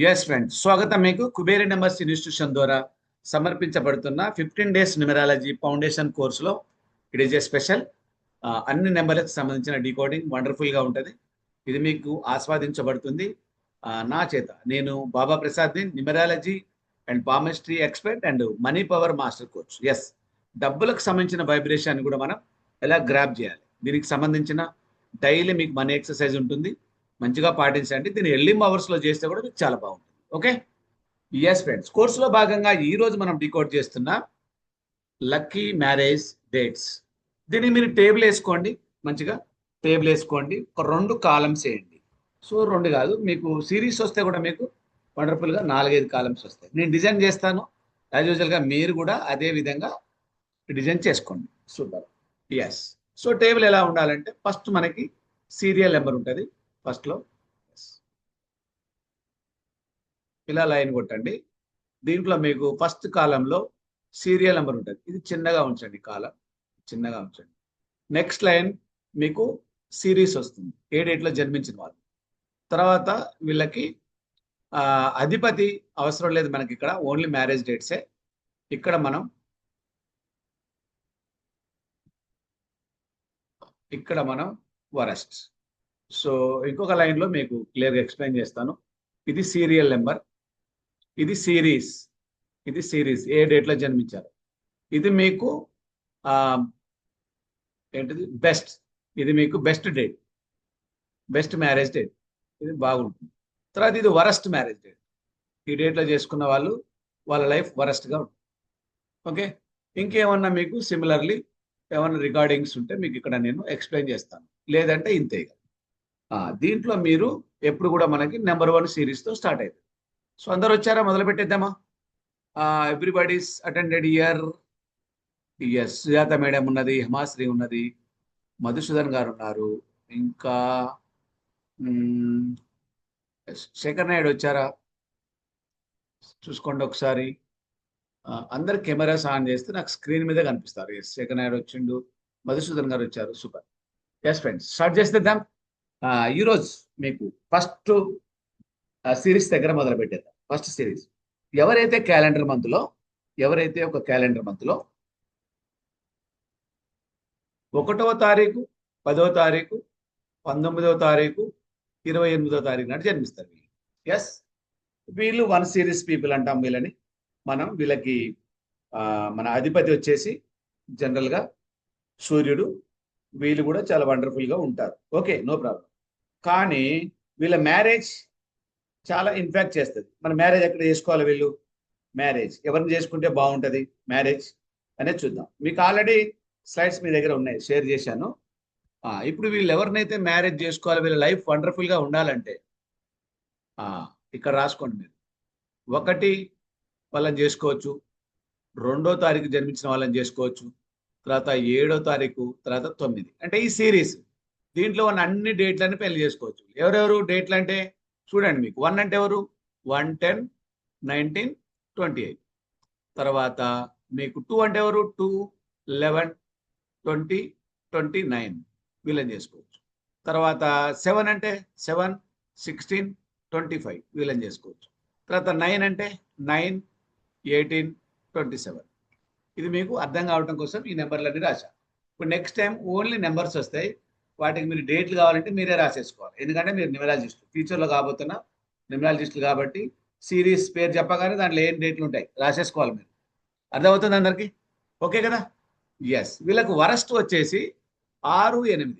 Yes friend, స్వాగతం. మీకు Kuberi numbers institution ద్వారా సమర్పించబడుతున్న 15 డేస్ న్యూమరాలజీ ఫౌండేషన్ కోర్సులో ఇట్ ఈస్ ఏ స్పెషల్. అన్ని నెంబర్లకు సంబంధించిన డీకోడింగ్ వండర్ఫుల్గా ఉంటుంది. ఇది మీకు ఆస్వాదించబడుతుంది నా చేత. నేను బాబా ప్రసాద్ని, numerology and palmistry expert and money power master coach. Yes, డబ్బులకు సంబంధించిన వైబ్రేషన్ కూడా మనం ఎలా గ్రాప్ చేయాలి, దీనికి సంబంధించిన డైలీ మీకు మనీ ఎక్సర్సైజ్ ఉంటుంది. మంచిగా పాటించండి. దీన్ని ఎర్లీ అవర్స్లో చేస్తే కూడా మీకు చాలా బాగుంటుంది. ఓకే, ఎస్ ఫ్రెండ్స్, కోర్సులో భాగంగా ఈ రోజు మనం డీకోడ్ చేస్తున్న లక్కీ మ్యారేజ్ డేట్స్. దీన్ని మీరు టేబుల్ వేసుకోండి, మంచిగా టేబుల్ వేసుకోండి. ఒక 2 కాలమ్స్ వేయండి. సో 2 కాదు, మీకు సిరీస్ వస్తే కూడా మీకు వండర్ఫుల్గా 4-5 కాలమ్స్ వస్తాయి. నేను డిజైన్ చేస్తాను యాజ్ యూజువల్గా, మీరు కూడా అదే విధంగా డిజైన్ చేసుకోండి. సూపర్. ఎస్, సో టేబుల్ ఎలా ఉండాలంటే ఫస్ట్ మనకి సీరియల్ నెంబర్ ఉంటుంది. ఫస్ట్లో ఇలా లైన్ కొట్టండి. దీంట్లో మీకు ఫస్ట్ కాలంలో సీరియల్ నెంబర్ ఉంటుంది. ఇది చిన్నగా ఉంచండి, కాలం చిన్నగా ఉంచండి. నెక్స్ట్ లైన్ మీకు సిరీస్ వస్తుంది, ఏ డేట్లో జన్మించిన వాళ్ళు. తర్వాత వీళ్ళకి అధిపతి అవసరం లేదు మనకి, ఇక్కడ ఓన్లీ మ్యారేజ్ డేట్సే. ఇక్కడ మనం వరస్ట్. సో ఇంకొక లైన్లో మీకు క్లియర్గా ఎక్స్ప్లెయిన్ చేస్తాను. ఇది సీరియల్ నెంబర్, ఇది సిరీస్, ఇది సిరీస్ ఏ డేట్లో జన్మించారు. ఇది మీకు ఏంటిది బెస్ట్, ఇది మీకు best date, best marriage date, ఇది బాగుంటుంది. తర్వాత ఇది వరస్ట్ మ్యారేజ్ డేట్, ఈ డేట్లో చేసుకున్న వాళ్ళు వాళ్ళ లైఫ్ వరస్ట్గా ఉంటుంది. ఓకే, ఇంకేమన్నా మీకు సిమిలర్లీ ఏమన్నా రికార్డింగ్స్ ఉంటే మీకు ఇక్కడ నేను ఎక్స్ప్లెయిన్ చేస్తాను, లేదంటే ఇంతే. దీంట్లో మీరు ఎప్పుడు కూడా మనకి నెంబర్ 1 సిరీస్తో స్టార్ట్ అయింది. సో అందరు వచ్చారా? మొదలు పెట్టేద్దామా? Everybody's attended year. Yes, Sujatha madam ఉన్నది, హిమాశ్రీ ఉన్నది, మధుసూదన్ గారు ఉన్నారు, ఇంకా శేఖర్ నాయుడు వచ్చారా? చూసుకోండి ఒకసారి. అందరు కెమెరాస్ ఆన్ చేస్తే నాకు స్క్రీన్ మీద కనిపిస్తారు. ఎస్, శేఖర్ నాయుడు వచ్చిండు, మధుసూదన్ గారు వచ్చారు. సూపర్. ఎస్ ఫ్రెండ్స్, స్టార్ట్ చేసేద్దాం. ఈరోజు మీకు ఫస్ట్ సిరీస్ దగ్గర మొదలు పెట్టేద్దాం. ఫస్ట్ సిరీస్ ఎవరైతే ఒక క్యాలెండర్ మంత్లో 1వ తారీఖు, 10వ తారీఖు, 19వ తారీఖు, 28వ తారీఖు నాటి జన్మిస్తారు వీళ్ళు. ఎస్, వీళ్ళు 1 సిరీస్ పీపుల్ అంటాం వీళ్ళని. వీళ్ళకి మన అధిపతి వచ్చేసి జనరల్గా సూర్యుడు. వీళ్ళు కూడా చాలా వండర్ఫుల్గా ఉంటారు. Okay, no problem. కానీ వీళ్ళ మ్యారేజ్ చాలా ఇంపాక్ట్ చేస్తుంది. మన మ్యారేజ్ ఎక్కడ చేసుకోవాలి? వీళ్ళు మ్యారేజ్ ఎవరిని చేసుకుంటే బాగుంటుంది మ్యారేజ్ అనేది చూద్దాం. మీకు ఆల్రెడీ స్లైడ్స్ మీ దగ్గర ఉన్నాయి, షేర్ చేశాను. ఇప్పుడు వీళ్ళు ఎవరినైతే మ్యారేజ్ చేసుకోవాలి, వీళ్ళ లైఫ్ వండర్ఫుల్గా ఉండాలంటే ఇక్కడ రాసుకోండి. మీరు 1 వాళ్ళని చేసుకోవచ్చు, 2వ తారీఖు జన్మించిన వాళ్ళని చేసుకోవచ్చు, తర్వాత 7వ తారీఖు, తర్వాత 9. అంటే ఈ సిరీస్ దీంట్లో ఉన్న అన్ని డేట్లని పెళ్లి చేసుకోవచ్చు. ఎవరెవరు డేట్లు అంటే చూడండి. మీకు 1 అంటే ఎవరు? 1, 10, 19, 28. తర్వాత మీకు 2 అంటే ఎవరు? 2, 11, 20, 29 వీళ్ళని చేసుకోవచ్చు. తర్వాత 7 అంటే 7, 16, 25 వీళ్ళని చేసుకోవచ్చు. తర్వాత 9 అంటే 9, 18, 27. ఇది మీకు అర్థం కావడం కోసం ఈ నెంబర్లన్నీ రాశా. ఇప్పుడు నెక్స్ట్ టైం ఓన్లీ నెంబర్స్ వస్తాయి, వాటికి మీరు డేట్లు కావాలంటే మీరే రాసేసుకోవాలి. ఎందుకంటే మీరు న్యూమరాలజిస్టులు, ఫ్యూచర్లో కాబోతున్న న్యూమరాలజిస్టులు కాబట్టి సిరీస్ పేరు చెప్పగానే దాంట్లో ఏం డేట్లు ఉంటాయి రాసేసుకోవాలి మీరు. అర్థమవుతుంది అందరికీ? ఓకే కదా? ఎస్, వీళ్ళకు వరస్ట్ వచ్చేసి 6, 8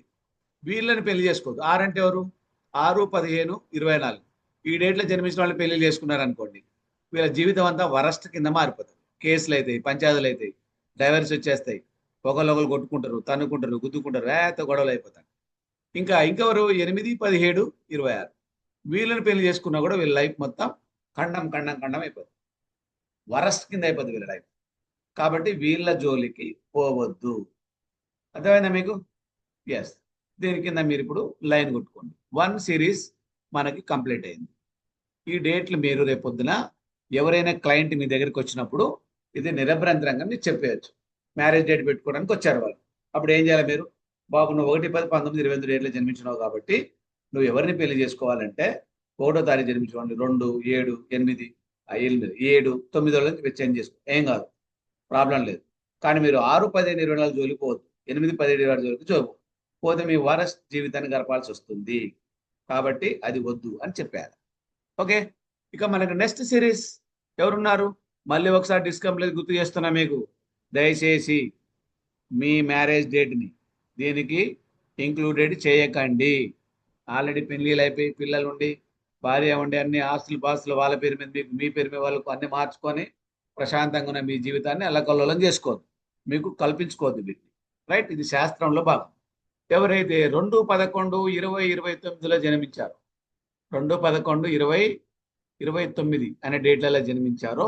వీళ్ళని పెళ్లి చేసుకోవద్దు. 6 అంటే ఎవరు? 6, 15, 24 ఈ డేట్లో జన్మించిన వాళ్ళు పెళ్లి చేసుకున్నారు అనుకోండి, వీళ్ళ జీవితం అంతా వరస్ట్ కింద మారిపోతుంది. కేసులు అవుతాయి, పంచాయతీలు అవుతాయి, డైవర్స్ వచ్చేస్తాయి, ఒకళ్ళు కొట్టుకుంటారు, తన్నుకుంటారు, గుద్దుకుంటారు, గొడవలు అయిపోతాయి. ఇంకెవరు? 8, 17, 26 వీళ్ళని పెళ్లి చేసుకున్నా కూడా వీళ్ళ లైఫ్ మొత్తం ఖండం అయిపోతుంది, వరస్ట్ కింద అయిపోతుంది వీళ్ళ లైఫ్. కాబట్టి వీళ్ళ జోలికి పోవద్దు. అర్థమైందా మీకు? ఎస్, దీని కింద మీరు ఇప్పుడు లైన్ కొట్టుకోండి. 1 సిరీస్ మనకి కంప్లీట్ అయింది. ఈ డేట్లు మీరు రేపొద్దున ఎవరైనా క్లయింట్ మీ దగ్గరికి వచ్చినప్పుడు ఇది నిరభ్యంతరంగా మీరు చెప్పేయచ్చు. మ్యారేజ్ డేట్ పెట్టుకోవడానికి వచ్చారు వాళ్ళు. అప్పుడు ఏం చేయాలి మీరు? బాబు, నువ్వు 1, 10, 19, 22 డేట్లు జన్మించినావు కాబట్టి నువ్వు ఎవరిని పెళ్లి చేసుకోవాలంటే 1వ తారీఖు జన్మించిన వాళ్ళు 2, 7, 8, 8, 7, 9 వాళ్ళకి మీరు చేంజ్ చేసుకో, ఏం కాదు, ప్రాబ్లం లేదు. కానీ మీరు 6, 15, 24 జోలికి పోవద్దు. 8, 17, 26 జోలికి పోతే మీ వరస్ట్ జీవితాన్ని గడపాల్సి వస్తుంది. కాబట్టి అది వద్దు అని చెప్పారు. ఓకే, ఇక మనకు నెక్స్ట్ సిరీస్ ఎవరున్నారు? మళ్ళీ ఒకసారి డిస్కంప్లీట్ గుర్తు చేస్తున్నా మీకు. దయచేసి మీ మ్యారేజ్ డేట్ని దీనికి ఇంక్లూడెడ్ చేయకండి. ఆల్రెడీ పెళ్ళిళ్ళు అయిపోయి పిల్లలు ఉండి భార్య ఉండి అన్ని ఆస్తులు పాస్తులు వాళ్ళ పేరు మీద మీకు, మీ పేరు మీద వాళ్ళకు అన్ని మార్చుకొని ప్రశాంతంగా ఉన్న మీ జీవితాన్ని అల్లకల్లోలం చేసుకోవద్దు, మీకు కల్పించుకోవద్దు వీటిని. రైట్, ఇది శాస్త్రంలో భాగం. ఎవరైతే 2, 11, 20, 29లో జన్మించారో, 2, 11, 20, 29 అనే డేట్లలో జన్మించారో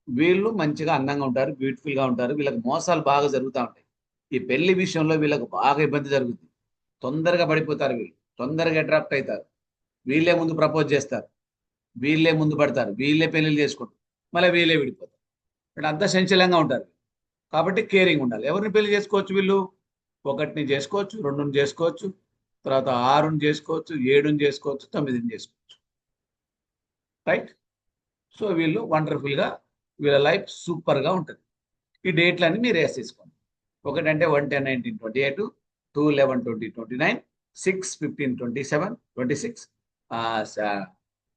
వీళ్ళు మంచిగా అందంగా ఉంటారు, బ్యూటిఫుల్గా ఉంటారు. వీళ్ళకి మోసాలు బాగా జరుగుతూ ఉంటాయి. ఈ పెళ్లి విషయంలో వీళ్ళకు బాగా ఇబ్బంది జరుగుతుంది. తొందరగా పడిపోతారు, వీళ్ళు తొందరగా అట్రాక్ట్ అవుతారు. వీళ్ళే ముందు ప్రపోజ్ చేస్తారు, వీళ్ళే ముందు పడతారు, వీళ్ళే పెళ్లిళ్ళు చేసుకుంటారు, మళ్ళీ వీళ్ళే విడిపోతారు. అంటే అంత సంచలంగా ఉంటారు. కాబట్టి కేరింగ్ ఉండాలి. ఎవరిని పెళ్లి చేసుకోవచ్చు? వీళ్ళు 1ని చేసుకోవచ్చు, 2ని చేసుకోవచ్చు, తర్వాత 6ని చేసుకోవచ్చు, 7ని చేసుకోవచ్చు, 9ని చేసుకోవచ్చు. రైట్, సో వీళ్ళు వండర్ఫుల్గా, వీళ్ళ లైఫ్ సూపర్గా ఉంటుంది. ఈ డేట్లన్నీ మీరు వేసేసుకోండి. 1 అంటే 1, 10, 19, 28, 2, 11, 20, 29, 6, 15, 27, 26,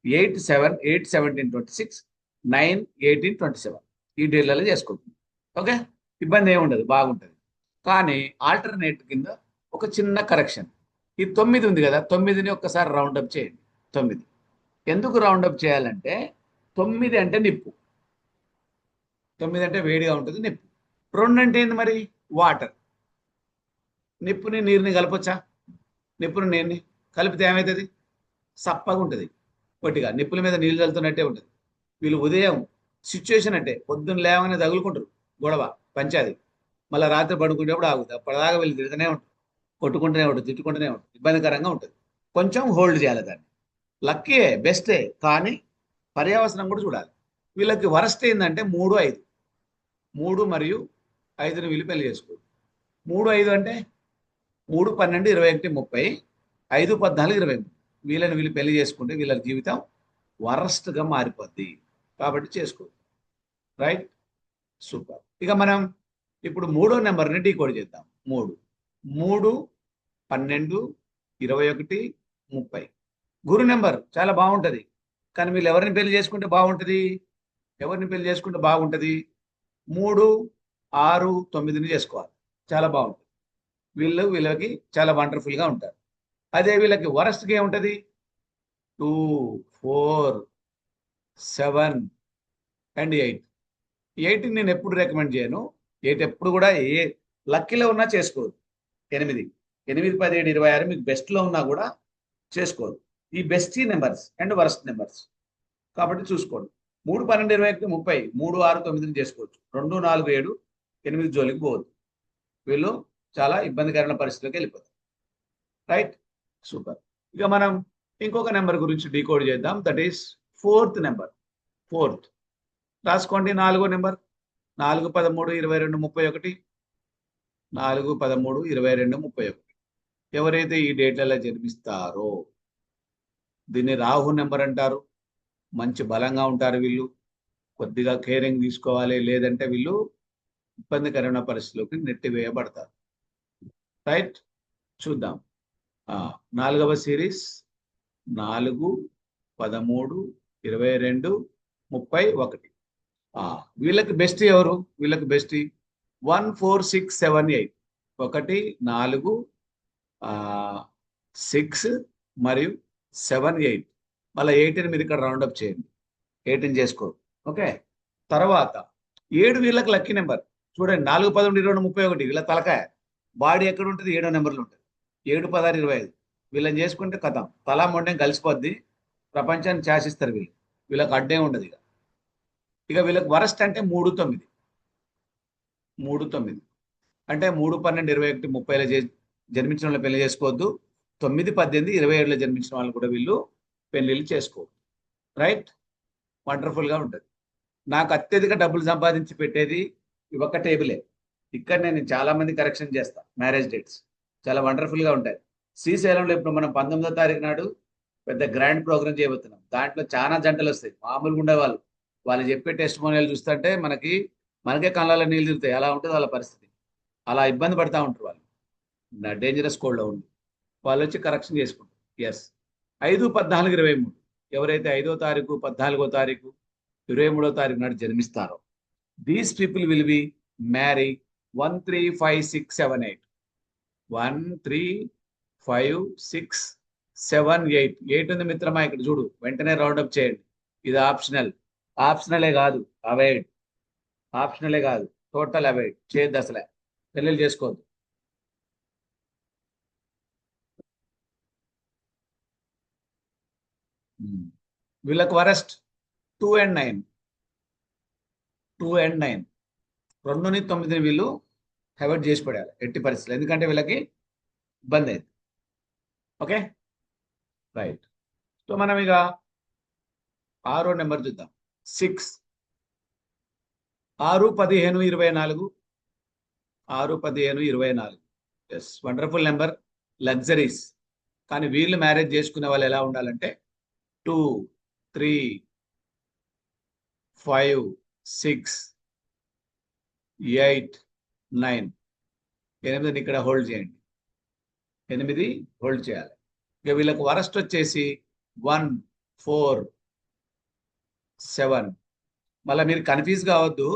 8, 7, 8, 17, 26, 9, 18, 27 ఈ డేట్లలో చేసుకుంటుంది. ఓకే, ఇబ్బంది ఏమి ఉండదు, బాగుంటుంది. కానీ ఆల్టర్నేట్ కింద ఒక చిన్న కరెక్షన్. ఈ 9 ఉంది కదా, 9ని ఒక్కసారి రౌండప్ చేయండి. 9 ఎందుకు రౌండప్ చేయాలంటే 9 అంటే నిప్పు, 9 అంటే వేడిగా ఉంటుంది, నిప్పు. 2 అంటే ఏంది మరి? వాటర్. నిప్పుని నీరుని కలపొచ్చా? నిప్పుని నీరుని కలిపితే ఏమవుతుంది? సప్పగా ఉంటుంది, పొట్టిగా నిప్పుల మీద నీళ్ళు చల్లుతున్నట్టే ఉంటుంది. వీళ్ళు ఉదయం సిచ్యువేషన్ అంటే పొద్దున్న లేవగానే తగులుకుంటారు, గొడవ పంచాది, మళ్ళీ రాత్రి పడుకునేప్పుడు ఆగుతుంది. అప్పటిదాకా వీళ్ళు తిరుగుతూనే ఉంటారు, కొట్టుకుంటూనే ఉంటుంది, తిట్టుకుంటూనే ఉంటుంది, ఇబ్బందికరంగా ఉంటుంది. కొంచెం హోల్డ్ చేయాలి దాన్ని. లక్కీయే, బెస్టే, కానీ పర్యావసనం కూడా చూడాలి. వీళ్ళకి వరస్ట్ ఏంటంటే 3, 5, 3 మరియు 5ని వీళ్ళు పెళ్లి చేసుకోరు. 3, 5 అంటే 3, 12, 21, 30, 5, 14, 23 వీళ్ళని వీళ్ళు పెళ్లి చేసుకుంటే వీళ్ళ జీవితం వరస్ట్గా మారిపోద్ది. కాబట్టి చేసుకో. Right, super. ఇక మనం ఇప్పుడు 3వ నెంబర్ని డీకోడ్ చేద్దాం. 3, 3, 12, 21, 30 గురు నెంబర్ చాలా బాగుంటుంది. కానీ వీళ్ళు ఎవరిని పెళ్లి చేసుకుంటే బాగుంటుంది? 3, 6, 9ని చేసుకోవాలి, చాలా బాగుంటుంది. వీళ్ళకి చాలా వండర్ఫుల్గా ఉంటారు. అదే వీళ్ళకి వరస్ట్గా ఏముంటుంది? 2, 4, 7 అండ్ 8. 8ని నేను ఎప్పుడు రికమెండ్ చేయను. 8 ఎప్పుడు కూడా ఏ లక్కీలో ఉన్నా చేసుకోదు. 8, 8, 17, 26 మీకు బెస్ట్లో ఉన్నా కూడా చేసుకోదు. ఈ best numbers and worst numbers కాబట్టి చూసుకోండి. 3, 12, 21, 30, 3, 6, 9ని చేసుకోవచ్చు. 2, 4, 7, 8 జోలికి పోవద్దు. వీళ్ళు చాలా ఇబ్బందికరమైన పరిస్థితిలోకి వెళ్ళిపోతారు. Right, super. ఇక మనం ఇంకొక నెంబర్ గురించి డీకోడ్ చేద్దాం. That is 4th number. 4th రాసుకోండి. 4వ నెంబర్ 4, 13, 22, 31. 4, 13, 22, 31 ఎవరైతే ఈ డేట్లలో జన్మిస్తారో దీన్ని రాహు నెంబర్ అంటారు. మంచి బలంగా ఉంటారు వీళ్ళు, కొద్దిగా కేరింగ్ తీసుకోవాలి, లేదంటే వీళ్ళు ఇబ్బందికరమైన పరిస్థితిలోకి నెట్టివేయబడతారు. రైట్, చూద్దాం. 4వ సిరీస్ 4, 13, 22, 31 వీళ్ళకి బెస్ట్ ఎవరు? వీళ్ళకి బెస్ట్ 1, 4, 6, 7, 8 1, 4, 6 మరియు 7, 8 మళ్ళీ 8ని మీరు ఇక్కడ రౌండప్ చేయండి. 8ని చేసుకోరు. ఓకే, తర్వాత 7 వీళ్ళకి లక్కీ నెంబర్. చూడండి, 4, 11, 22, 31 వీళ్ళ తలకాయ బాడీ ఎక్కడ ఉంటుంది? 7వ నెంబర్లో ఉంటుంది. 7, 16, 25 వీళ్ళని చేసుకుంటే కథం, తలా మొండెం కలిసిపోద్ది, ప్రపంచాన్ని శాసిస్తారు వీళ్ళు. వీళ్ళకి అడ్డే ఉండదు. ఇక వీళ్ళకి వరస్ట్ అంటే 3, 9. 3, 9 అంటే 3, 12, 21, 30లో జన్మించిన వాళ్ళు పెళ్లి చేసుకోవద్దు. 9, 18, 27లో జన్మించిన వాళ్ళు కూడా వీళ్ళు పెళ్లిళ్ళు చేసుకోవద్దు. రైట్, వండర్ఫుల్గా ఉంటుంది. నాకు అత్యధిక డబ్బులు సంపాదించి పెట్టేది ఈ ఒక్క టేబులే. ఇక్కడ నేను చాలా మంది కరెక్షన్ చేస్తాను. మ్యారేజ్ డేట్స్ చాలా వండర్ఫుల్గా ఉంటాయి. శ్రీశైలంలో ఇప్పుడు మనం 19వ తారీఖు నాడు పెద్ద గ్రాండ్ ప్రోగ్రామ్ చేయబోతున్నాం. దాంట్లో చాలా జంటలు వస్తాయి, మామూలుగా ఉండే వాళ్ళు చెప్పే టెస్ట్ మోనియల్ చూస్తుంటే మనకే కళ్ళలో నీళ్ళు తిరుగుతాయి. అలా ఉంటుంది వాళ్ళ పరిస్థితి. అలా ఇబ్బంది పడతా ఉంటారు వాళ్ళు, డేంజరస్ కోడ్లో ఉండి. వాళ్ళు వచ్చి కరెక్షన్ చేసుకుంటారు. ఎస్, 5, 14, 23 ఎవరైతే 5వ తారీఖు, 14వ తారీఖు, 23వ తారీఖు నాడు జన్మిస్తారో these people will be marry 1, 3, 5, 6, 7, 8. 1, 3, 5, 6, 7, 8. 8 ఉంది మిత్రమా, ఇక్కడ చూడు, వెంటనే రౌండప్ చేయండి. ఇది ఆప్షనలే కాదు, అవాయిడ్. ఆప్షనలే కాదు, టోటల్ అవాయిడ్ చేయొద్దు. అసలే పెళ్ళిళ్ళు చేసుకోవద్దు. వీళ్ళకు వరస్ట్ 2 and 9. 2 and 9, 2ని 9ని వీళ్ళు అవాయిడ్ చేసి పడాలి ఎట్టి పరిస్థితులు, ఎందుకంటే వీళ్ళకి ఇబ్బంది అయింది. Okay, right. సో మనం ఇక 6వ నెంబర్ చూద్దాం. 6, 6, 15, 24. 6, 15, 24. Yes, wonderful number, luxuries. కానీ వీళ్ళు మ్యారేజ్ చేసుకునే వాళ్ళు ఎలా ఉండాలంటే 2, 3, 5, 6, 8, 9. 8ని ఇక్కడ హోల్డ్ చేయండి. 8 హోల్డ్ చేయాలి. ఇక వీళ్ళకు వరస్ట్ వచ్చేసి 1, 4, 7. మళ్ళీ మీరు కన్ఫ్యూజ్ కావద్దు,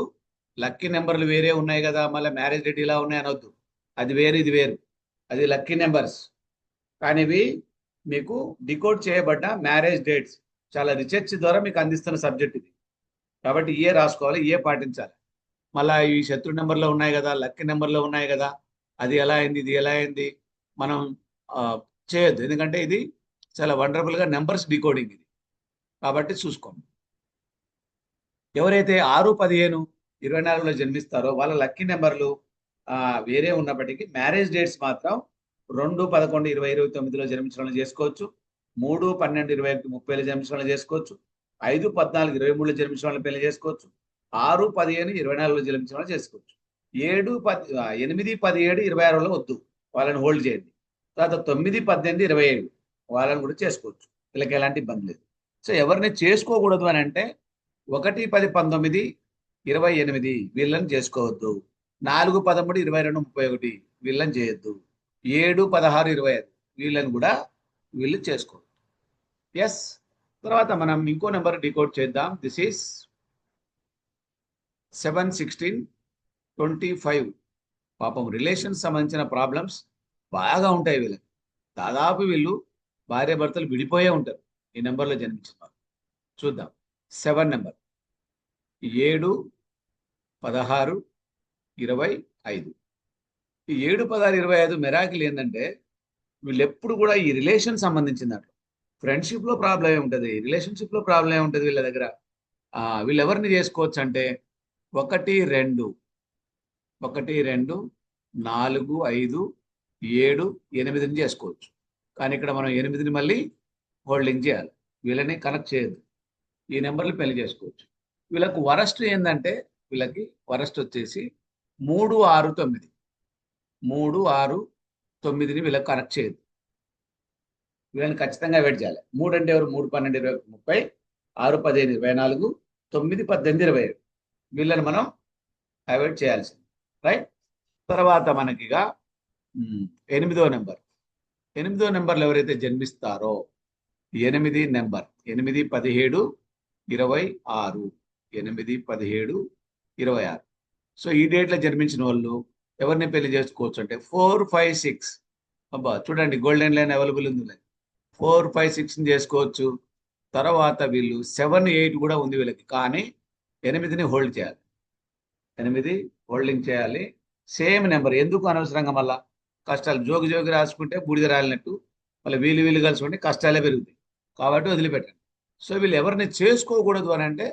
లక్కీ నెంబర్లు వేరే ఉన్నాయి కదా, మళ్ళీ మ్యారేజ్ డేట్ ఇలా ఉన్నాయి అనొద్దు. అది వేరు, ఇది వేరు. అది లక్కీ నెంబర్స్, కానీ ఇవి మీకు డికోడ్ చేయబడ్డ మ్యారేజ్ డేట్స్. చాలా రీసెర్చ్ ద్వారా మీకు అందిస్తున్న సబ్జెక్ట్ ఇది. కాబట్టి ఏ రాసుకోవాలి, ఏ పాటించాలి. మళ్ళీ ఈ శత్రు నెంబర్లో ఉన్నాయి కదా, లక్కీ నెంబర్లో ఉన్నాయి కదా, అది ఎలా అయింది, ఇది ఎలా అయింది, మనం చేయొద్దు. ఎందుకంటే ఇది చాలా వండర్ఫుల్గా నెంబర్స్ డికోడింగ్ ఇది. కాబట్టి చూసుకోండి. ఎవరైతే 6, 15, 24లో జన్మిస్తారో వాళ్ళ లక్కీ నెంబర్లు వేరే ఉన్నప్పటికీ మ్యారేజ్ డేట్స్ మాత్రం 2, 11, 20, 29లో జన్మించిన వాళ్ళు చేసుకోవచ్చు. 3, 12, 21, 30లో జన్మించిన వాళ్ళు చేసుకోవచ్చు. 5, 14, 23లో జన్మించిన వాళ్ళు పెళ్లి చేసుకోవచ్చు. 6, 15, 24లో జన్మించిన వాళ్ళు చేసుకోవచ్చు. 7, 8, 17, 26లో వద్దు, వాళ్ళని హోల్డ్ చేయండి. తర్వాత 9, 18, 27 వాళ్ళని కూడా చేసుకోవచ్చు. వీళ్ళకి ఎలాంటి ఇబ్బంది లేదు. సో ఎవరిని చేసుకోకూడదు అని అంటే 1, 10, 19, 28 వీళ్ళని చేసుకోవద్దు. 4, 13, 22, 31 వీళ్ళని చేయొద్దు. 7, 16, 25 వీళ్ళని కూడా వీళ్ళు చేసుకోవద్దు. ఎస్, తర్వాత మనం ఇంకో నెంబర్ డికోడ్ చేద్దాం. This is 7, 16, 25. పాపం రిలేషన్స్ సంబంధించిన ప్రాబ్లమ్స్ బాగా ఉంటాయి వీళ్ళకి. దాదాపు వీళ్ళు భార్య భర్తలు విడిపోయే ఉంటారు ఈ నెంబర్లో జన్మించిన వాళ్ళు. చూద్దాం. 7 నెంబర్ 7, 16, 25. ఈ 7, 16, 25 మెరాకిల్ ఏంటంటే వీళ్ళు ఎప్పుడు కూడా ఈ రిలేషన్ సంబంధించిన దాంట్లో ఫ్రెండ్షిప్లో ప్రాబ్లం ఏముంటుంది, రిలేషన్షిప్లో ప్రాబ్లం ఏముంటుంది వీళ్ళ దగ్గర. వీళ్ళు ఎవరిని చేసుకోవచ్చు అంటే 1, 2, 1, 2, 4, 5, 7, 8ని చేసుకోవచ్చు. కానీ ఇక్కడ మనం 8ని మళ్ళీ హోల్డింగ్ చేయాలి. వీళ్ళని కనెక్ట్ చేయొద్దు. ఈ నెంబర్లు పెళ్లి చేసుకోవచ్చు. వీళ్ళకు వరస్ట్ ఏంటంటే వీళ్ళకి వరస్ట్ వచ్చేసి 3, 6, 9. 3, 6, 9ని వీళ్ళకి కనెక్ట్ చేయొద్దు. వీళ్ళని ఖచ్చితంగా అవాయిడ్ చేయాలి. 3 అంటే ఎవరు? 3, 12, 20, 30. 6, 15, 24. 9, 18, 27 వీళ్ళని మనం అవాయిడ్ చేయాల్సింది. రైట్. తర్వాత మనకిగా 8వ నెంబర్. 8వ నెంబర్లు ఎవరైతే జన్మిస్తారో 8 నెంబర్ 8, 17, 26. 8, 17, 26. సో ఈ డేట్లో జన్మించిన వాళ్ళు ఎవరిని పెళ్లి చేసుకోవచ్చు అంటే 4, 5, 6. అబ్బా చూడండి, గోల్డెన్ లైన్ అవైలబుల్ ఉంది. 4, 5, 6ని చేసుకోవచ్చు. తర్వాత వీళ్ళు 7, 8 కూడా ఉంది వీళ్ళకి. కానీ 8ని హోల్డ్ చేయాలి. 8 హోల్డింగ్ చేయాలి. Same number. ఎందుకు అనవసరంగా మళ్ళా కష్టాలు జోగి రాసుకుంటే బూడిద రాలినట్టు మళ్ళీ వీళ్ళు కలుసుకుంటే కష్టాలే పెరుగుతాయి. కాబట్టి వదిలిపెట్టండి. సో వీళ్ళు ఎవరిని చేసుకోకూడదు అని అంటే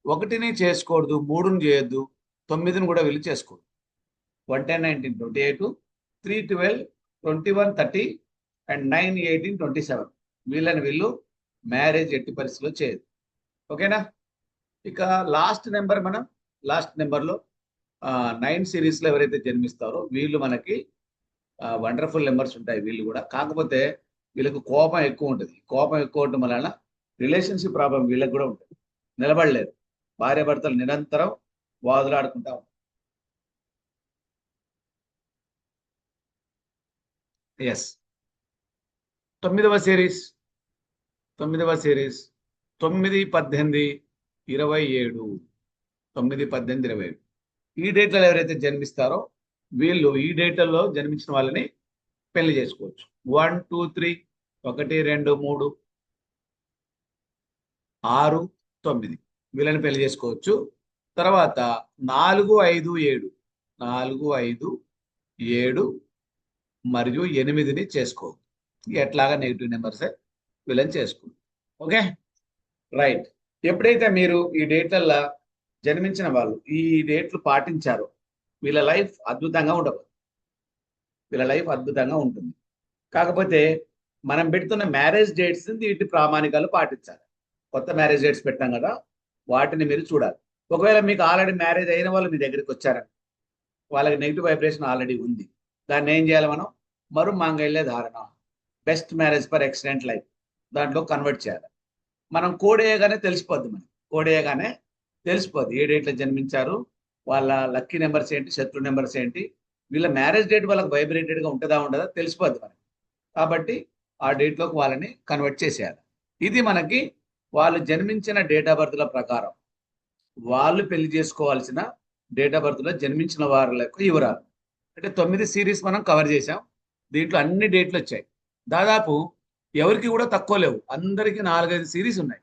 1ని చేసుకోకూడదు, 3ని చేయొద్దు, 9ని కూడా వీళ్ళు చేసుకోకూడదు. 1, 10, 19, 28, 3, 12, 21, 30 అండ్ 9, 18, 27 వీళ్ళని వీళ్ళు మ్యారేజ్ ఎట్టి పరిస్థితిలో చేయదు. ఓకేనా? ఇక లాస్ట్ నెంబర్లో 9 సిరీస్లో ఎవరైతే జన్మిస్తారో వీళ్ళు మనకి వండర్ఫుల్ నెంబర్స్ ఉంటాయి వీళ్ళు కూడా. కాకపోతే వీళ్ళకు కోపం ఎక్కువ ఉంటుంది. కోపం ఎక్కువ ఉండటం వలన రిలేషన్షిప్ ప్రాబ్లం వీళ్ళకి కూడా ఉంటుంది. నిలబడలేరు. భార్య భర్తలు నిరంతరం వాదులాడుకుంటా ఉంటారు. ఎస్. 9వ సిరీస్ 9, 18, 27. 9, 18, 27 ఈ డేట్లలో ఎవరైతే జన్మిస్తారో వీళ్ళు ఈ డేట్లలో జన్మించిన వాళ్ళని పెళ్లి చేసుకోవచ్చు. 1, 2, 3, 1, 2, 3, 6, 9 వీళ్ళని పెళ్లి చేసుకోవచ్చు. తర్వాత 4, 5, 7 4, 5, 7 మరియు 8ని చేసుకోవచ్చు. ఎట్లాగా నెగిటివ్ నెంబర్సే వీళ్ళని చేసుకోవచ్చు. Okay, right. ఎప్పుడైతే మీరు ఈ డేట్లల్లో జన్మించిన వాళ్ళు ఈ డేట్లు పాటించారో వీళ్ళ లైఫ్ అద్భుతంగా ఉండబోతుంది. వీళ్ళ లైఫ్ అద్భుతంగా ఉంటుంది. కాకపోతే మనం పెడుతున్న మ్యారేజ్ డేట్స్ వీటి ప్రామాణికాలు పాటించాలి. కొత్త మ్యారేజ్ డేట్స్ పెట్టాం కదా, వాటిని మీరు చూడాలి. ఒకవేళ మీకు ఆల్రెడీ మ్యారేజ్ అయిన వాళ్ళు మీ దగ్గరికి వచ్చారని, వాళ్ళకి నెగిటివ్ వైబ్రేషన్ ఆల్రెడీ ఉంది, దాన్ని ఏం చేయాలి మనం? మరు మాంగళ్య ధారణ, best marriage for excellent life, దాంట్లో కన్వర్ట్ చేయాలి. మనం కోడ్ వేయగానే తెలిసిపోద్ది. మనం కోడ్ వేయగానే తెలిసిపోద్ది ఏ డేట్లో జన్మించారు, వాళ్ళ లక్కీ నెంబర్స్ ఏంటి, శత్రు నెంబర్స్ ఏంటి, వీళ్ళ మ్యారేజ్ డేట్ వాళ్ళకి వైబ్రేటెడ్గా ఉంటుందా ఉండదా తెలిసిపోద్ది మనకి. కాబట్టి ఆ డేట్లోకి వాళ్ళని కన్వర్ట్ చేసేయాలి. ఇది మనకి వాళ్ళు జన్మించిన డేట్ ఆఫ్ బర్త్ల ప్రకారం వాళ్ళు పెళ్లి చేసుకోవాల్సిన డేట్ ఆఫ్ బర్త్లో జన్మించిన వారులకు వివరాలు. అంటే 9 సిరీస్ మనం కవర్ చేసాం. దీంట్లో అన్ని డేట్లు వచ్చాయి. దాదాపు ఎవరికి కూడా తక్కువ లేవు. అందరికీ 4-5 సిరీస్ ఉన్నాయి.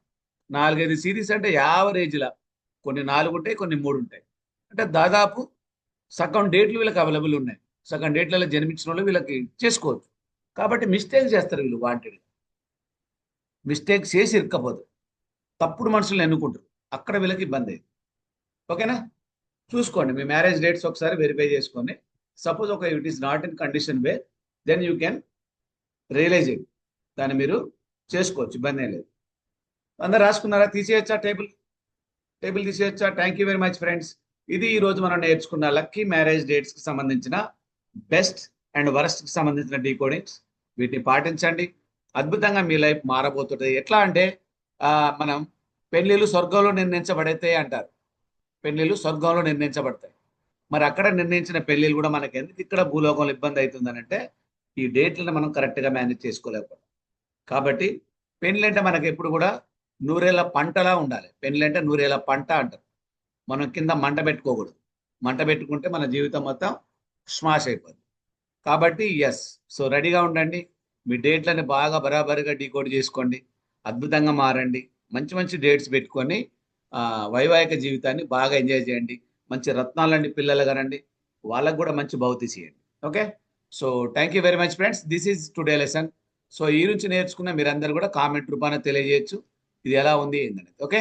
4-5 సిరీస్ అంటే యావరేజ్లా కొన్ని 4 ఉంటాయి, కొన్ని 3 ఉంటాయి. అంటే దాదాపు సగం డేట్లు వీళ్ళకి అవైలబుల్ ఉన్నాయి. సగం డేట్లలో జన్మించిన వాళ్ళు వీళ్ళకి చేసుకోవచ్చు. కాబట్టి మిస్టేక్ చేస్తారు వీళ్ళు. వాంటెడ్ మిస్టేక్ చేసి ఇరుక్కపోదు, తప్పుడు మనుషులను ఎన్నుకుంటారు. అక్కడ వీళ్ళకి ఇబ్బంది అయింది. ఓకేనా? చూసుకోండి మీ మ్యారేజ్ డేట్స్ ఒకసారి వెరిఫై చేసుకొని, సపోజ్ ఒక it is not in condition way, then you can realize it. దాన్ని మీరు చేసుకోవచ్చు, ఇబ్బంది ఏం లేదు. అందరు రాసుకున్నారా? తీసేయచ్చా? టేబుల్ తీసేయచ్చా? Thank you very much friends. ఇది ఈ రోజు మనం నేర్చుకున్న లక్కీ మ్యారేజ్ డేట్స్ కి సంబంధించిన బెస్ట్ అండ్ వరస్ట్ కి సంబంధించిన డీకోడింగ్స్. వీటిని పాటించండి, అద్భుతంగా మీ లైఫ్ మారబోతుంది. ఎట్లా అంటే మనం పెళ్లిళ్ళు స్వర్గంలో నిర్ణయించబడతాయి అంటారు. పెళ్లిళ్ళు స్వర్గంలో నిర్ణయించబడతాయి. మరి అక్కడ నిర్ణయించిన పెళ్లిళ్ళు కూడా మనకి ఎందుకు ఇక్కడ భూలోకంలో ఇబ్బంది అవుతుందని అంటే ఈ డేట్లను మనం కరెక్ట్గా మేనేజ్ చేసుకోలేకపోతాం. కాబట్టి పెళ్లి మనకి ఎప్పుడు కూడా నూరేళ్ల పంటలా ఉండాలి. పెళ్లి నూరేళ్ల పంట అంటారు. మనం కింద మంట పెట్టుకోకూడదు. మంట పెట్టుకుంటే మన జీవితం మొత్తం స్మాష్ అయిపోతుంది. కాబట్టి ఎస్, సో రెడీగా ఉండండి. మీ డేట్లని బాగా బరాబరిగా డీకోడ్ చేసుకోండి, అద్భుతంగా మారండి. మంచి మంచి డేట్స్ పెట్టుకొని వైవాహిక జీవితాన్ని బాగా ఎంజాయ్ చేయండి. మంచి రత్నాలండి పిల్లలు కనండి, వాళ్ళకు కూడా మంచి భౌతి చేయండి. Okay, so thank you very much friends. This is today lesson. So ఈ నుంచి నేర్చుకున్న మీరందరూ కూడా కామెంట్ రూపాన తెలియజేయచ్చు ఇది ఎలా ఉంది ఏంటనేది. ఓకే.